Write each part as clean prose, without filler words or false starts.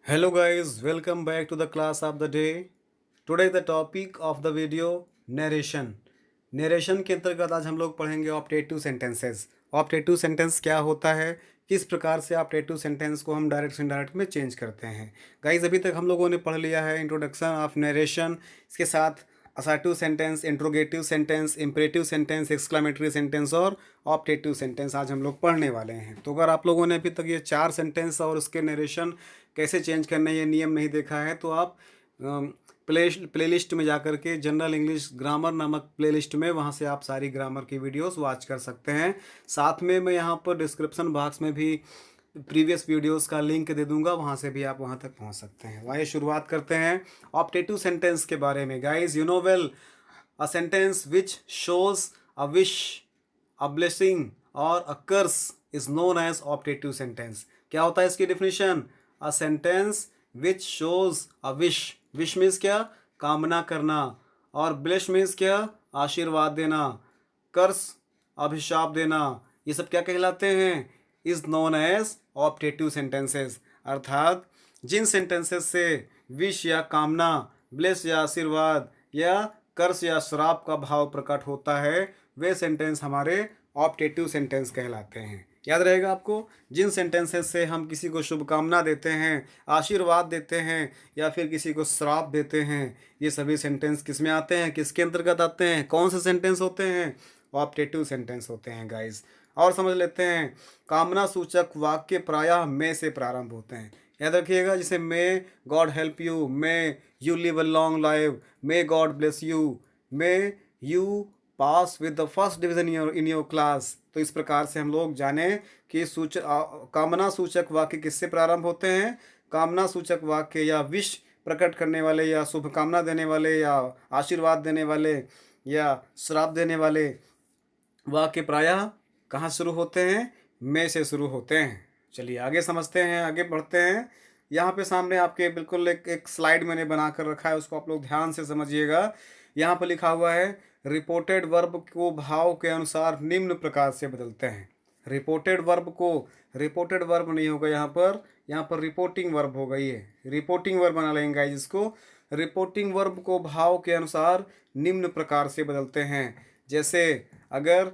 Hello guys, welcome back to the class of the day. Today the topic of the video narration. Narration के अंतर्गत आज हम लोग पढ़ेंगे ऑप्टेटिव सेंटेंसेस। ऑप्टेटिव सेंटेंस क्या होता है, किस प्रकार से ऑप्टेटिव सेंटेंस को हम डायरेक्ट से इनडायरेक्ट में चेंज करते हैं। गाइज अभी तक हम लोगों ने पढ़ लिया है इंट्रोडक्शन ऑफ नरेशन, इसके साथ assertive sentence, interrogative sentence, imperative sentence, exclamatory sentence और ऑप्टेटिव सेंटेंस आज हम लोग पढ़ने वाले हैं। तो अगर आप लोगों ने अभी तक ये 4 सेंटेंस और उसके नरेशन कैसे चेंज करने ये नियम नहीं देखा है तो आप प्लेलिस्ट में जा कर के जनरल इंग्लिश ग्रामर नामक प्लेलिस्ट में वहाँ से आप सारी ग्रामर की वीडियोस वॉच कर सकते हैं। साथ में मैं यहाँ पर डिस्क्रिप्शन बॉक्स में भी प्रीवियस वीडियोस का लिंक दे दूंगा, वहाँ से भी आप वहाँ तक पहुँच सकते हैं। आइए शुरुआत करते हैं ऑप्टेटिव सेंटेंस के बारे में। Guys you know well, a sentence which shows a wish, a blessing और a curse is known as optative sentence. क्या होता है इसकी definition? A sentence which shows a wish, wish means क्या? कामना करना, और ब्लेस मीन्स क्या? आशीर्वाद देना, कर्स अभिशाप देना, ये सब क्या कहलाते हैं? Is known as optative sentences. अर्थात जिन सेंटेंसेस से विश या कामना, ब्लेस या आशीर्वाद या कर्स या श्राप का भाव प्रकट होता है वे सेंटेंस हमारे ऑप्टेटिव सेंटेंस कहलाते हैं। याद रहेगा आपको, जिन सेंटेंसेस से हम किसी को शुभकामना देते हैं, आशीर्वाद देते हैं या फिर किसी को श्राप देते हैं, ये सभी सेंटेंस किस में आते हैं, किसके अंतर्गत आते हैं? कौन से सेंटेंस होते हैं? ऑप्टेटिव सेंटेंस होते हैं गाइस। और समझ लेते हैं, कामना सूचक वाक्य प्रायः में से प्रारंभ होते हैं। याद रखिएगा, जैसे may God help you, may you live a long life, may God bless you, may you pass with the first division in your class. तो इस प्रकार से हम लोग जाने कि कामना सूचक वाक्य किससे प्रारंभ होते हैं? कामना सूचक वाक्य या विश प्रकट करने वाले या शुभकामना देने वाले या आशीर्वाद देने वाले या श्राप देने वाले वाक्य प्रायः कहाँ शुरू होते हैं? में से शुरू होते हैं। चलिए आगे समझते हैं, आगे बढ़ते हैं। यहाँ पे सामने आपके बिल्कुल एक स्लाइड मैंने बना कर रखा है, उसको आप लोग ध्यान से समझिएगा। यहाँ पर लिखा हुआ है, रिपोर्टेड वर्ब को भाव के अनुसार निम्न प्रकार से बदलते हैं। रिपोर्टेड वर्ब को, रिपोर्टेड वर्ब नहीं होगा यहाँ पर रिपोर्टिंग वर्ब होगा। ये रिपोर्टिंग वर्ब बना लेंगे गाइस इसको। रिपोर्टिंग वर्ब को भाव के अनुसार निम्न प्रकार से बदलते हैं। जैसे अगर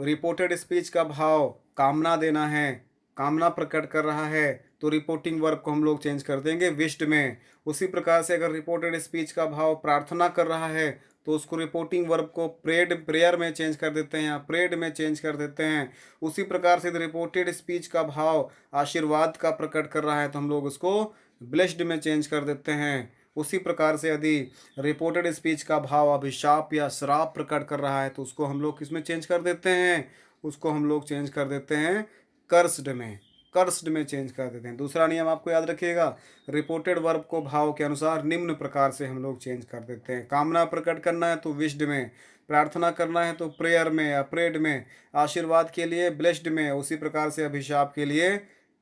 रिपोर्टेड स्पीच का भाव कामना देना है, कामना प्रकट कर रहा है, तो रिपोर्टिंग वर्ब को हम लोग चेंज कर देंगे विश्ड में। उसी प्रकार से अगर रिपोर्टेड स्पीच का भाव प्रार्थना कर रहा है तो उसको रिपोर्टिंग वर्ब को प्रेयर में चेंज कर देते हैं या प्रेड में चेंज कर देते हैं। उसी प्रकार से रिपोर्टेड स्पीच का भाव आशीर्वाद का प्रकट कर रहा है तो हम लोग उसको ब्लेस्ड में चेंज कर देते हैं। उसी प्रकार से यदि रिपोर्टेड स्पीच का भाव अभिशाप या श्राप प्रकट कर रहा है तो उसको हम लोग किस में चेंज कर देते हैं? उसको हम लोग चेंज कर देते हैं कर्स्ड में, कर्स्ड में चेंज कर देते हैं। दूसरा नियम आपको याद रखिएगा, रिपोर्टेड वर्ब को भाव के अनुसार निम्न प्रकार से हम लोग चेंज कर देते हैं। कामना प्रकट करना है तो विश्ड में, प्रार्थना करना है तो प्रेयर में या प्रेड में, आशीर्वाद के लिए ब्लेस्ड में, उसी प्रकार से अभिशाप के लिए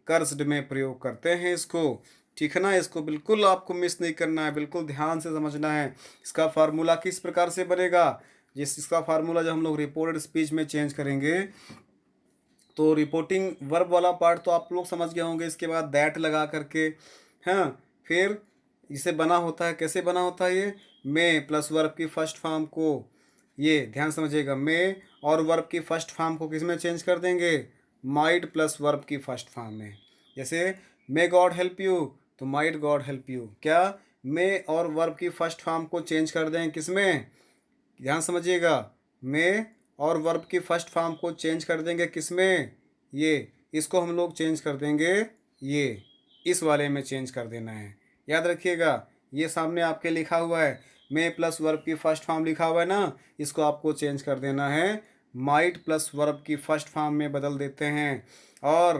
कर्स्ड में प्रयोग करते हैं इसको। ठीक है ना, इसको बिल्कुल आपको मिस नहीं करना है, बिल्कुल ध्यान से समझना है। इसका फार्मूला किस प्रकार से बनेगा? इसका फार्मूला जब हम लोग रिपोर्टेड स्पीच में चेंज करेंगे तो रिपोर्टिंग वर्ब वाला पार्ट तो आप लोग समझ गए होंगे। इसके बाद दैट लगा करके, हाँ, फिर इसे बना होता है, कैसे बना होता है ये? मे प्लस वर्ब की फर्स्ट फॉर्म को, ये ध्यान समझिएगा, मे और वर्ब की फर्स्ट फॉर्म को किस में चेंज कर देंगे? माइट प्लस वर्ब की फर्स्ट फॉर्म में। जैसे मे गॉड हेल्प यू तो माइट गॉड हेल्प यू। क्या? मे और वर्ब की फर्स्ट फॉर्म को चेंज कर दें किस में? ध्यान समझिएगा, में और वर्ब की फर्स्ट फॉर्म को चेंज कर देंगे किस में? ये, इसको हम लोग चेंज कर देंगे, ये इस वाले में चेंज कर देना है। याद रखिएगा, ये सामने आपके लिखा हुआ है, में प्लस वर्ब की फर्स्ट फॉर्म लिखा हुआ है ना, इसको आपको चेंज कर देना है, माइट प्लस वर्ब की फर्स्ट फॉर्म में बदल देते हैं। और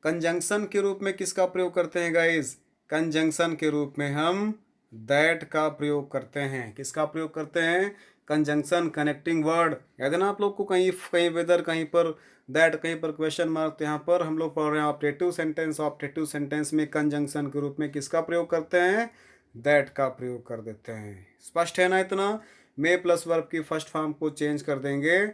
कंजंक्शन के रूप में किसका प्रयोग करते हैं गाइस? कंजंक्शन के रूप में हम दैट का प्रयोग करते हैं। किसका प्रयोग करते हैं? Conjunction, connecting word. याद है ना आप लोग को, कहीं कहीं वेदर, कहीं पर दैट, कहीं पर क्वेश्चन मार्क। तो यहाँ पर हम लोग पढ़ रहे हैं ऑप्टेटिव सेंटेंस। ऑप्टेटिव सेंटेंस में कंजंक्शन के रूप में किसका प्रयोग करते हैं? दैट का प्रयोग कर देते हैं। स्पष्ट है ना इतना? मे प्लस वर्ब की फर्स्ट फॉर्म को चेंज कर देंगे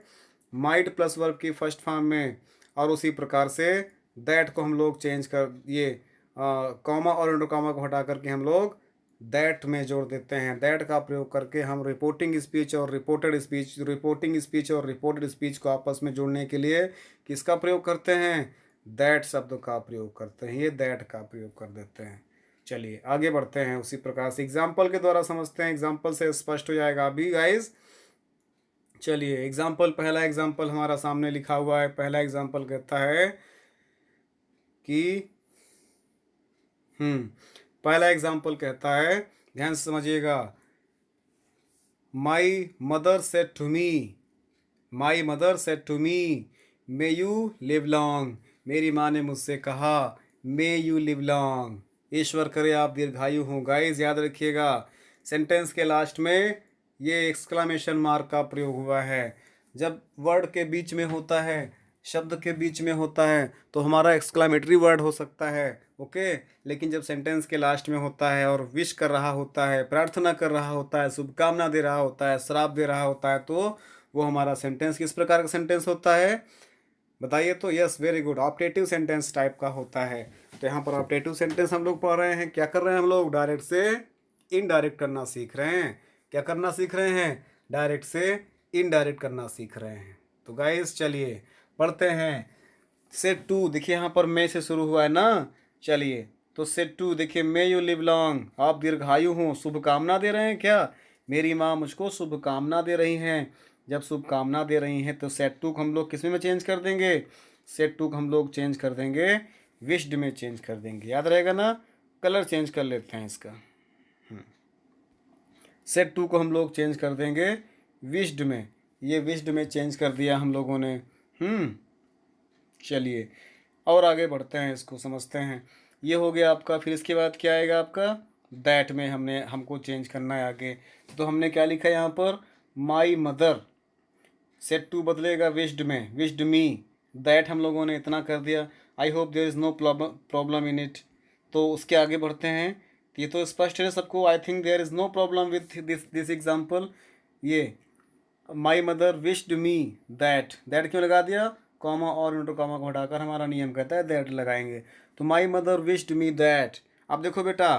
माइट प्लस वर्ब की फर्स्ट फॉर्म में, और उसी प्रकार से दैट को हम लोग चेंज कर, ये कॉमा और इंटू कॉमा को हटा करके हम लोग दैट में जोड़ देते हैं। दैट का प्रयोग करके हम रिपोर्टिंग स्पीच और रिपोर्टेड स्पीच को आपस में जोड़ने के लिए किसका प्रयोग करते हैं? दैट शब्द का प्रयोग करते हैं। ये दैट का प्रयोग कर देते हैं। चलिए आगे बढ़ते हैं। उसी प्रकार से एग्जाम्पल के द्वारा समझते हैं। एग्जाम्पल से स्पष्ट हो जाएगा अभी गाइस। चलिए एग्जाम्पल, पहला एग्जाम्पल हमारा सामने लिखा हुआ है। पहला एग्जाम्पल कहता है कि पहला एग्जाम्पल कहता है, ध्यान से समझिएगा। My mother said to me may you live long. मेरी माँ ने मुझसे कहा मे यू लिव लॉन्ग, ईश्वर करे आप दीर्घायु हों। गाइस याद रखिएगा, सेंटेंस के लास्ट में ये एक्सक्लामेशन मार्क का प्रयोग हुआ है। जब वर्ड के बीच में होता है, शब्द के बीच में होता है, तो हमारा एक्सक्लामेटरी वर्ड हो सकता है, ओके। लेकिन जब सेंटेंस के लास्ट में होता है और विश कर रहा होता है, प्रार्थना कर रहा होता है, शुभकामना दे रहा होता है, श्राप दे रहा होता है, तो वो हमारा सेंटेंस किस प्रकार का सेंटेंस होता है बताइए तो? Yes, very good, optative sentence type का होता है। तो यहाँ पर ऑप्टेटिव सेंटेंस हम लोग पढ़ रहे हैं। क्या कर रहे हैं हम लोग? डायरेक्ट से इनडायरेक्ट करना सीख रहे हैं। क्या करना सीख रहे हैं? डायरेक्ट से इनडायरेक्ट करना सीख रहे हैं। तो गाइस चलिए पढ़ते हैं। सेट टू, देखिए यहाँ पर मे से शुरू हुआ है ना। चलिए तो सेट टू देखिए, मे यू लिव लॉन्ग, आप दीर्घायु हों। शुभकामना दे रहे हैं क्या? मेरी माँ मुझको शुभकामना दे रही हैं। जब शुभकामना दे रही हैं तो सेट टू को हम लोग किस में चेंज कर देंगे? सेट टू को हम लोग चेंज कर देंगे विश्ड में चेंज कर देंगे। याद रहेगा ना? कलर चेंज कर लेते हैं इसका। सेट टू को हम लोग चेंज कर देंगे विश्ड में। ये विश्ड में चेंज कर दिया हम लोगों ने। चलिए और आगे बढ़ते हैं, इसको समझते हैं। ये हो गया आपका। फिर इसके बाद क्या आएगा आपका? दैट में हमको चेंज करना है आगे। तो हमने क्या लिखा है यहाँ पर? My mother. सेट टू बदलेगा विश्ड में, विश्ड मी। दैट हम लोगों ने इतना कर दिया। I hope there is no problem in it. तो उसके आगे बढ़ते हैं। ये तो स्पष्ट है सबको। I think there is no problem with this example. ये my mother wished me that, that क्यों लगा दिया? कॉमा और इंटू कॉमा को हटाकर हमारा नियम कहता है दैट लगाएंगे। तो माई मदर विश्ड मी दैट। अब देखो बेटा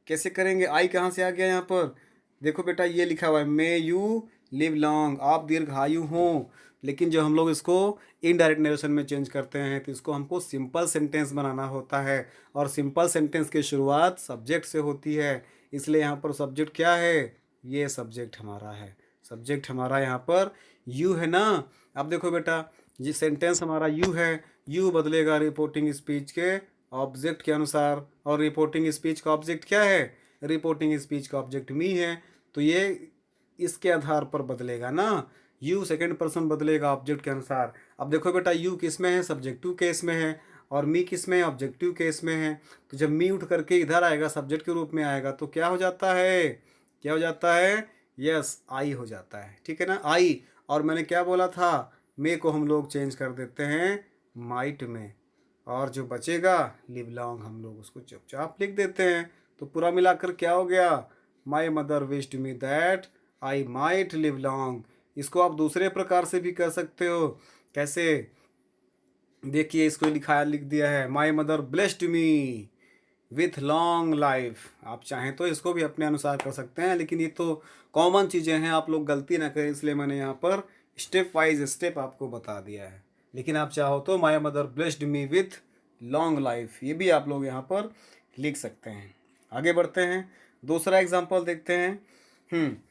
कैसे करेंगे। आई कहाँ से आ गया यहाँ पर? देखो बेटा ये लिखा हुआ है मे यू लिव लॉन्ग, आप दीर्घायु हों। लेकिन जब हम लोग इसको इनडायरेक्ट नरेशन में चेंज करते हैं तो इसको हमको सिंपल सेंटेंस बनाना होता है। और सिंपल सेंटेंस की शुरुआत सब्जेक्ट से होती है। इसलिए यहाँ पर सब्जेक्ट क्या है? ये सब्जेक्ट हमारा है। सब्जेक्ट हमारा यहाँ पर यू है ना। अब देखो बेटा, ये सेंटेंस हमारा यू है। यू बदलेगा रिपोर्टिंग स्पीच के ऑब्जेक्ट के अनुसार। और रिपोर्टिंग स्पीच का ऑब्जेक्ट क्या है? रिपोर्टिंग स्पीच का ऑब्जेक्ट मी है। तो ये इसके आधार पर बदलेगा ना। यू सेकंड पर्सन बदलेगा ऑब्जेक्ट के अनुसार। अब देखो बेटा, यू किस में है? सब्जेक्टिव केस में है। और मी किस में है? ऑब्जेक्टिव केस में है। तो जब मी उठ करके इधर आएगा, सब्जेक्ट के रूप में आएगा, तो क्या हो जाता है? क्या हो जाता है? यस, आई हो जाता है। ठीक है ना, आई। और मैंने क्या बोला था? मे को हम लोग चेंज कर देते हैं माइट में। और जो बचेगा लिव लॉन्ग, हम लोग उसको चुपचाप लिख देते हैं। तो पूरा मिलाकर क्या हो गया? माई mother wished me that I might live long. इसको आप दूसरे प्रकार से भी कर सकते हो। कैसे? देखिए इसको लिख दिया है, my mother blessed me with long life. आप चाहें तो इसको भी अपने अनुसार कर सकते हैं, लेकिन ये तो कॉमन चीज़ें हैं, आप लोग गलती ना करें, इसलिए मैंने यहाँ पर स्टेप वाइज स्टेप आपको बता दिया है। लेकिन आप चाहो तो my mother blessed me with long life, ये भी आप लोग यहाँ पर लिख सकते हैं। आगे बढ़ते हैं, दूसरा एग्जाम्पल देखते हैं।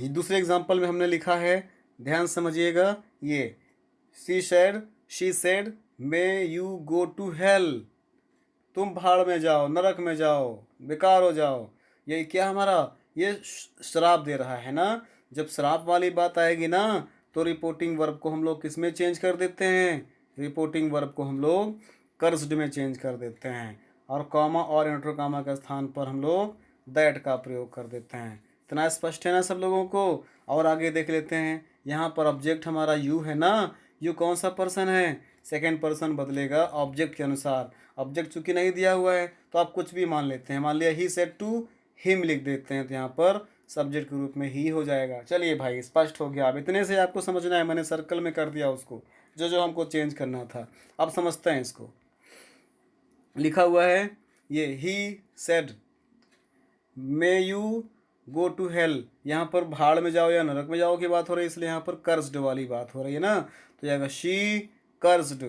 दूसरे एग्जाम्पल में हमने लिखा है, ध्यान समझिएगा। ये she said may you go to hell, तुम भाड़ में जाओ, नरक में जाओ, बेकार हो जाओ। ये क्या हमारा? ये श्राप दे रहा है ना। जब श्राप वाली बात आएगी ना, तो रिपोर्टिंग वर्ब को हम लोग किस में चेंज कर देते हैं? रिपोर्टिंग वर्ब को हम लोग कर्स्ड में चेंज कर देते हैं। और कॉमा और इंटर कॉमा के स्थान पर हम लोग दैट का प्रयोग कर देते हैं। इतना स्पष्ट है ना सब लोगों को? और आगे देख लेते हैं। यहाँ पर ऑब्जेक्ट हमारा यू है ना। यू कौन सा पर्सन है? सेकेंड पर्सन बदलेगा ऑब्जेक्ट के अनुसार। ऑब्जेक्ट चूंकि नहीं दिया हुआ है तो आप कुछ भी मान लेते हैं। मान लिया ही सेड टू हिम लिख देते हैं, तो यहाँ पर सब्जेक्ट के रूप में ही हो जाएगा। चलिए भाई स्पष्ट हो गया। अब इतने से आपको समझना है, मैंने सर्कल में कर दिया उसको जो जो हमको चेंज करना था। अब समझते हैं इसको। लिखा हुआ है ये he said may you go to hell, यहाँ पर भाड़ में जाओ या नरक में जाओ की बात हो रही है, इसलिए यहाँ पर कर्स्ड वाली बात हो रही है ना, तो जाएगा शी कर्स्ड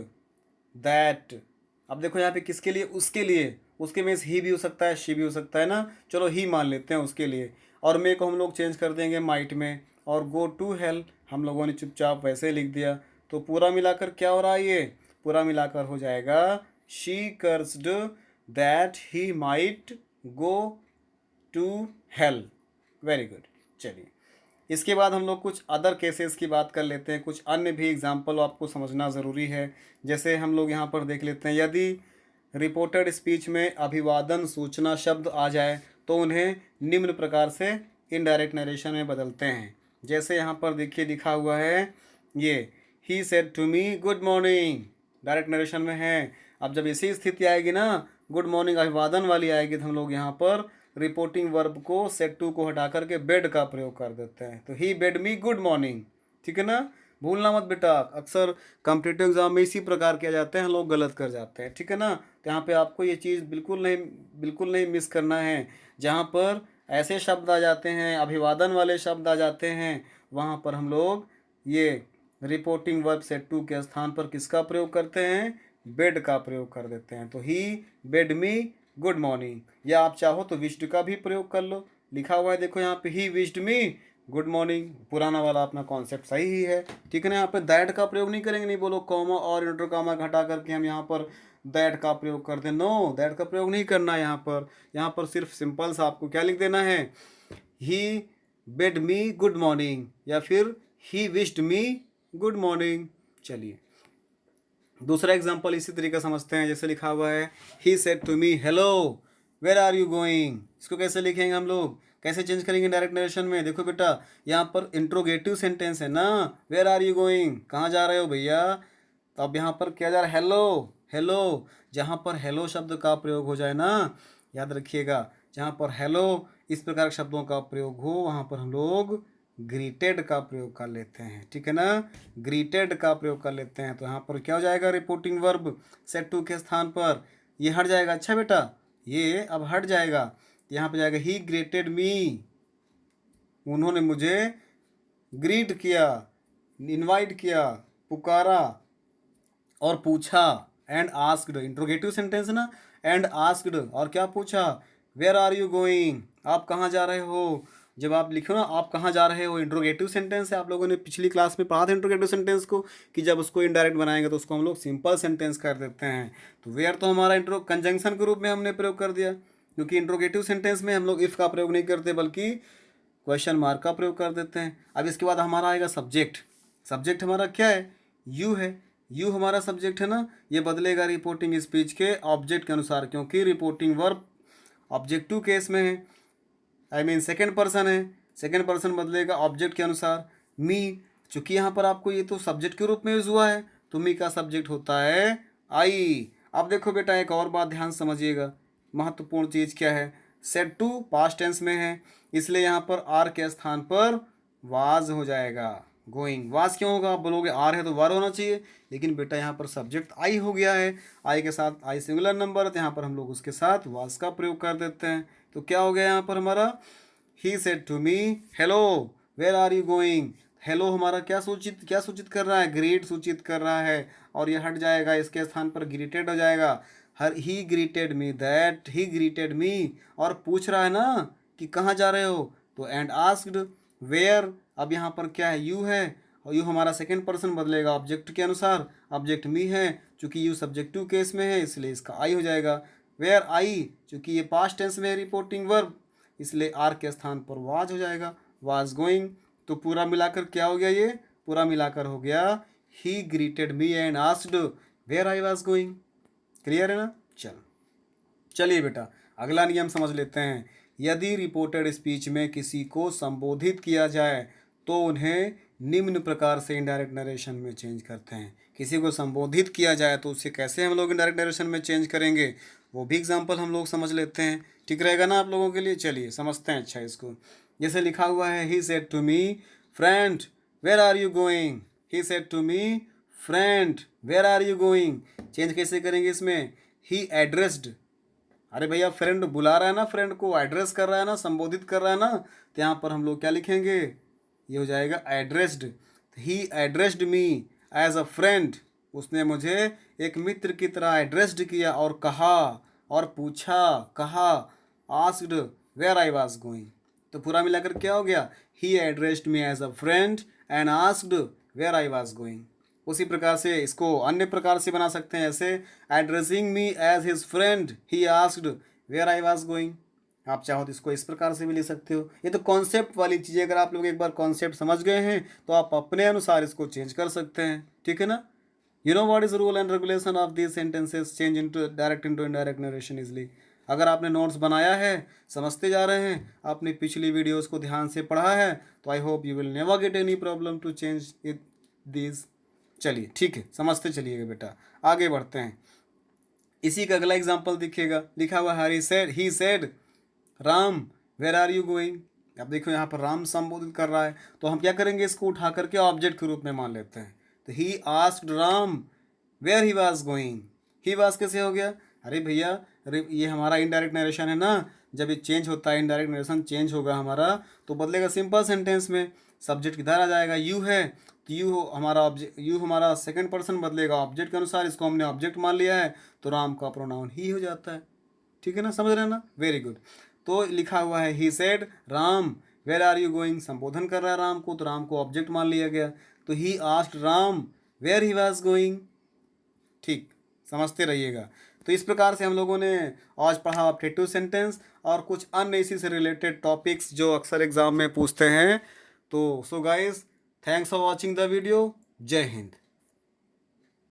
दैट। अब देखो यहाँ पे किसके लिए, उसके लिए, उसके में ही भी हो सकता है, शी भी हो सकता है ना, चलो ही मान लेते हैं उसके लिए, और मे को हम लोग चेंज कर देंगे माइट में, और गो टू हेल हम लोगों ने चुपचाप वैसे लिख दिया। तो पूरा मिलाकर क्या हो रहा है, ये पूरा मिलाकर हो जाएगा she cursed that he might go to hell. Very good. चलिए इसके बाद हम लोग कुछ अदर केसेस की बात कर लेते हैं, कुछ अन्य भी एग्जाम्पल आपको समझना ज़रूरी है। जैसे हम लोग यहाँ पर देख लेते हैं, यदि रिपोर्टेड स्पीच में अभिवादन सूचना शब्द आ जाए तो उन्हें निम्न प्रकार से इनडायरेक्ट नरेशन में बदलते हैं। जैसे यहाँ पर देखिए लिखा हुआ है ये he said to me good morning, direct narration में है। अब जब ऐसी स्थिति आएगी ना, गुड मॉर्निंग अभिवादन वाली आएगी, तो हम लोग यहाँ पर रिपोर्टिंग वर्ब को सेड टू को हटा करके बेड का प्रयोग कर देते हैं। तो ही बेड मी गुड मॉर्निंग, ठीक है ना, भूलना मत बेटा, अक्सर कॉम्पिटिटिव एग्जाम में इसी प्रकार किया जाते हैं, लोग गलत कर जाते हैं, ठीक है ना। तो यहाँ पे आपको ये चीज़ बिल्कुल नहीं मिस करना है। जहाँ पर ऐसे शब्द आ जाते हैं, अभिवादन वाले शब्द आ जाते हैं, वहाँ पर हम लोग ये रिपोर्टिंग वर्ब सेड टू के स्थान पर किसका प्रयोग करते हैं, बेड का प्रयोग कर देते हैं। तो ही बेड मी गुड मॉर्निंग, या आप चाहो तो विश्ड का भी प्रयोग कर लो। लिखा हुआ है देखो यहाँ पे he wished me good morning, पुराना वाला अपना कॉन्सेप्ट सही ही है, ठीक है ना। यहाँ पे दैट का प्रयोग नहीं करेंगे, नहीं बोलो कॉमा और इंटर कॉमा घटा करके हम यहाँ पर दैट का प्रयोग करते हैं, नो, दैट का प्रयोग नहीं करना है यहाँ पर। यहाँ पर सिर्फ सिंपल सा आपको क्या लिख देना है, ही बेड मी गुड मॉर्निंग या फिर he wished me good morning. चलिए दूसरा एग्जाम्पल इसी तरीके समझते हैं। जैसे लिखा हुआ है he said to me hello where are you going, इसको कैसे लिखेंगे हम लोग, कैसे चेंज करेंगे डायरेक्ट नरेशन में। देखो बेटा यहाँ पर इंट्रोगेटिव सेंटेंस है ना, वेयर आर यू गोइंग, कहाँ जा रहे हो भैया। तो अब यहाँ पर क्या जा रहा है, हेलो हेलो, जहाँ पर हेलो शब्द का प्रयोग हो जाए ना, याद रखिएगा, जहाँ पर हेलो इस प्रकार के शब्दों का प्रयोग हो वहाँ पर हम लोग ग्रीटेड का प्रयोग कर लेते हैं, ठीक है ना, ग्रीटेड का प्रयोग कर लेते हैं। तो यहाँ पर क्या हो जाएगा, रिपोर्टिंग वर्ब सेड टू के स्थान पर ये हट जाएगा। अच्छा बेटा ये अब हट जाएगा, यहाँ पर जाएगा ही ग्रेटेड मी, उन्होंने मुझे ग्रीट किया, इनवाइट किया, पुकारा और पूछा, एंड आस्क्ड, इंट्रोगेटिव सेंटेंस ना, एंड आस्क्ड, और क्या पूछा, वेयर आर यू गोइंग, आप कहाँ जा रहे हो। जब आप लिखो ना आप कहाँ जा रहे हो, इंट्रोगेटिव सेंटेंस है, आप लोगों ने पिछली क्लास में पढ़ा था इंट्रोगेटिव सेंटेंस को, कि जब उसको इनडायरेक्ट बनाएंगे तो उसको हम लोग सिंपल सेंटेंस कर देते हैं। तो वेयर तो हमारा इंट्रो कंजंक्शन के रूप में हमने प्रयोग कर दिया, क्योंकि इंट्रोगेटिव सेंटेंस में हम लोग इफ़ का प्रयोग नहीं करते बल्कि क्वेश्चन मार्क का प्रयोग कर देते हैं। अब इसके बाद हमारा आएगा सब्जेक्ट, सब्जेक्ट हमारा क्या है, यू है, यू हमारा सब्जेक्ट है ना, ये बदलेगा रिपोर्टिंग स्पीच के ऑब्जेक्ट के अनुसार, क्योंकि रिपोर्टिंग वर्ब ऑब्जेक्टिव केस में है, आई मीन सेकेंड पर्सन है, सेकेंड पर्सन बदलेगा ऑब्जेक्ट के अनुसार। मी, चूंकि यहाँ पर आपको ये तो सब्जेक्ट के रूप में यूज हुआ है, तो मी का सब्जेक्ट होता है आई। अब देखो बेटा एक और बात ध्यान समझिएगा, महत्वपूर्ण चीज़ क्या है, सेड टू पास्ट टेंस में है, इसलिए यहाँ पर आर के स्थान पर वाज हो जाएगा, गोइंग। वाज क्यों होगा, आप बोलोगे आर है तो वर होना चाहिए, लेकिन बेटा यहाँ पर सब्जेक्ट आई हो गया है, आई के साथ आई सिंगुलर नंबर है, तो यहाँ पर हम लोग उसके साथ वाज का प्रयोग कर देते हैं। तो क्या हो गया यहाँ पर हमारा, he said to me hello where are you going, hello हमारा क्या सूचित कर रहा है, ग्रीट सूचित कर रहा है, और ये हट जाएगा, इसके स्थान पर ग्रीटेड हो जाएगा, हर he greeted me that he greeted me, और पूछ रहा है ना कि कहाँ जा रहे हो, तो एंड आस्क्ड वेयर, अब यहाँ पर क्या है, यू है, और यू हमारा सेकेंड पर्सन बदलेगा ऑब्जेक्ट के अनुसार, ऑब्जेक्ट मी है, चूंकि यू सब्जेक्टिव केस में है इसलिए इसका आई हो जाएगा। वेयर आई, चूंकि ये पास्ट टेंस में रिपोर्टिंग वर्ब, इसलिए आर के स्थान पर वाज हो जाएगा, वाज गोइंग। तो पूरा मिलाकर क्या हो गया, ये पूरा मिलाकर हो गया he greeted me and asked where I was going. Clear है ना। चलिए बेटा अगला नियम समझ लेते हैं। यदि रिपोर्टेड स्पीच में किसी को संबोधित किया जाए तो उन्हें निम्न प्रकार से इनडायरेक्ट नरेशन में चेंज करते हैं। किसी को संबोधित किया जाए तो उसे कैसे हम लोग इनडायरेक्ट नरेशन में चेंज करेंगे, वो भी एग्जाम्पल हम लोग समझ लेते हैं, ठीक रहेगा ना आप लोगों के लिए। चलिए समझते हैं अच्छा इसको। जैसे लिखा हुआ है he said to me friend where are you going, he said to me friend where are you going, change कैसे करेंगे इसमें, ही एड्रेस्ड, अरे भैया फ्रेंड बुला रहा है ना, फ्रेंड को एड्रेस कर रहा है ना, संबोधित कर रहा है ना, तो यहाँ पर हम लोग क्या लिखेंगे, ये हो जाएगा addressed. He addressed me as a friend, उसने मुझे एक मित्र की तरह एड्रेस्ड किया और कहा और पूछा, कहा, asked where I was going. तो पूरा मिलाकर क्या हो गया, he addressed me as a friend and asked where I was going. उसी प्रकार से इसको अन्य प्रकार से बना सकते हैं, ऐसे addressing me as his friend he asked where I was going. आप चाहो तो इसको इस प्रकार से भी लिख सकते हो। ये तो कॉन्सेप्ट वाली चीज़ है, अगर आप लोग एक बार कॉन्सेप्ट समझ गए हैं तो आप अपने अनुसार इसको चेंज कर सकते हैं, ठीक है ना। You know what is rule and regulation of these sentences, change into direct into indirect narration easily. अगर आपने नोट्स बनाया है, समझते जा रहे हैं, आपने पिछली वीडियोस को ध्यान से पढ़ा है, तो I hope you will never get any problem to change it these. चलिए ठीक है, समझते चलिएगा बेटा, आगे बढ़ते हैं। इसी का अगला एग्जाम्पल दिखेगा, लिखा हुआ है he said Ram where are you going. अब देखो यहाँ पर राम संबोधित कर रहा है, तो हम क्या करेंगे, इसको उठा करके ऑब्जेक्ट के रूप में मान लेते हैं। तो he asked Ram where he was going. He was कैसे हो गया, अरे भैया, अरे ये हमारा इनडायरेक्ट नरेशन है ना, जब ये चेंज होता है, इनडायरेक्ट नरेशन चेंज होगा हमारा, तो बदलेगा सिंपल सेंटेंस में, सब्जेक्ट किधर आ जाएगा, यू है, तो यू हमारा ऑब्जेक्ट, यू हमारा सेकंड पर्सन बदलेगा ऑब्जेक्ट के अनुसार, इसको हमने ऑब्जेक्ट मान लिया है, तो राम का प्रोनाउन ही हो जाता है, ठीक है ना, समझ रहे हैं ना, वेरी गुड। तो लिखा हुआ है he said Ram where are you going, संबोधन कर रहा है राम को, तो राम को ऑब्जेक्ट मान लिया गया, तो he asked Ram where he was going. ठीक, समझते रहिएगा। तो इस प्रकार से हम लोगों ने आज पढ़ा ऑब्जेक्टिव सेंटेंस और कुछ अन्य इसी से रिलेटेड टॉपिक्स जो अक्सर एग्जाम में पूछते हैं। तो so guys, thanks for watching the video. जय हिंद।